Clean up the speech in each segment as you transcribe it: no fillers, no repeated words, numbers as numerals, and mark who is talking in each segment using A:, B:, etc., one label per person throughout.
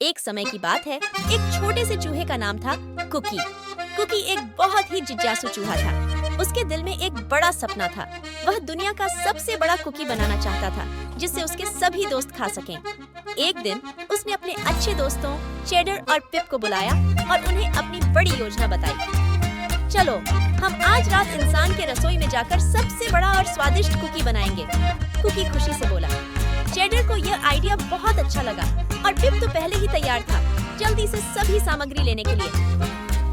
A: एक समय की बात है, एक छोटे से चूहे का नाम था कुकी। कुकी एक बहुत ही जिज्ञासु चूहा था। उसके दिल में एक बड़ा सपना था। वह दुनिया का सबसे बड़ा कुकी बनाना चाहता था, जिससे उसके सभी दोस्त खा सकें। एक दिन उसने अपने अच्छे दोस्तों चेडर और पिप को बुलाया और उन्हें अपनी बड़ी योजना बताई। चलो, हम आज रात इंसान के रसोई में जाकर सबसे बड़ा और स्वादिष्ट कुकी बनाएंगे। कुकी खुशी से बोला। चेडर को यह आइडिया बहुत अच्छा लगा और पिप तो पहले ही तैयार था, जल्दी से सभी सामग्री लेने के लिए।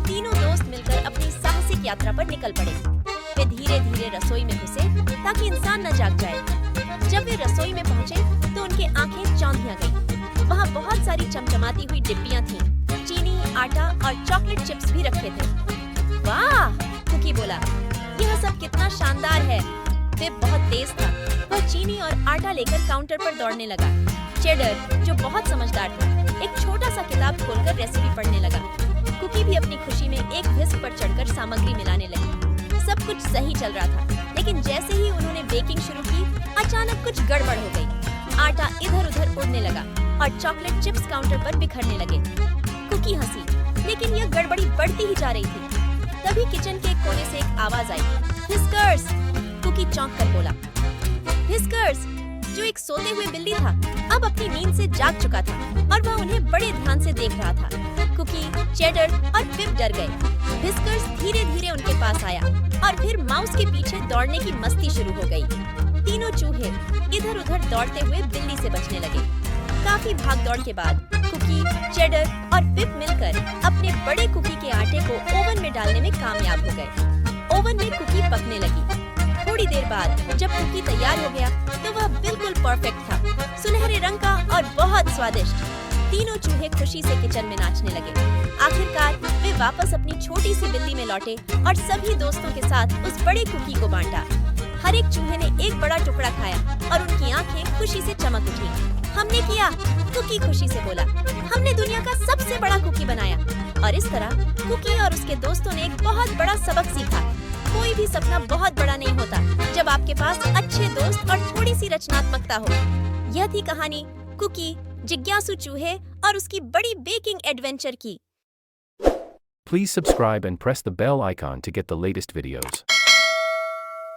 A: तीनों दोस्त मिलकर अपनी साहसिक यात्रा पर निकल पड़े। वे धीरे धीरे रसोई में घुसे ताकि इंसान न जाग जाए। जब वे रसोई में पहुंचे तो उनकी आंखें चौंधिया गईं। वहाँ बहुत सारी चमचमाती हुई डिब्बियां थीं। चीनी, आटा और चॉकलेट चिप्स भी रखे थे। वाह! कुकी बोला, यह सब कितना शानदार है। पिप बहुत तेज था। वह चीनी और आटा लेकर काउंटर पर दौड़ने लगा। चेडर, जो बहुत समझदार था, एक छोटा सा किताब खोलकर रेसिपी पढ़ने लगा। कुकी भी अपनी खुशी में एक व्हिस्क पर चढ़कर सामग्री मिलाने लगी। सब कुछ सही चल रहा था, लेकिन जैसे ही उन्होंने बेकिंग शुरू की, अचानक कुछ गड़बड़ हो गई। आटा इधर-उधर उड़ने लगा और चॉकलेट चिप्स काउंटर पर बिखरने लगे। कुकी हंसी, लेकिन यह गड़बड़ी बढ़ती ही जा रही थी। तभी किचन के एक कोने से एक आवाज आई, व्हिस्कर्स! कुकी चौंक कर बोला। व्हिस्कर्स, जो एक सोते हुए बिल्ली था, अब अपनी नींद से जाग चुका था और वह उन्हें बड़े ध्यान से देख रहा था। कुकी, चेडर और पिप डर गए। व्हिस्कर्स धीरे-धीरे उनके पास आया और फिर माउस के पीछे दौड़ने की मस्ती शुरू हो गई। तीनों चूहे इधर-उधर दौड़ते हुए बिल्ली से बचने लगे। काफी भाग-दौड़ के बाद कुकी, चेडर और पिप मिलकर अपने बड़े कुकी के आटे को ओवन में डालने में कामयाब हो गए। ओवन में कुकी पकने लगी। थोड़ी देर बाद जब कुकी तैयार हो गया तो वह बिल्कुल परफेक्ट था, सुनहरे रंग का और बहुत स्वादिष्ट। तीनों चूहे खुशी से किचन में नाचने लगे। आखिरकार वे वापस अपनी छोटी सी बिल्ली में लौटे और सभी दोस्तों के साथ उस बड़े कुकी को बांटा। हर एक चूहे ने एक बड़ा टुकड़ा खाया और उनकी आंखें खुशी से चमक उठी। हमने किया, कुकी खुशी से बोला। हमने दुनिया का सबसे बड़ा कुकी बनाया। और इस तरह कुकी और उसके दोस्तों ने एक बहुत बड़ा सबक सीखा। कोई भी सपना बहुत बड़ा नहीं होता जब आपके पास अच्छे दोस्त और थोड़ी सी रचनात्मकता हो। यह थी कहानी कुकी, जिज्ञासु चूहे और उसकी बड़ी बेकिंग एडवेंचर की।
B: Please subscribe and press the bell icon to get the latest videos.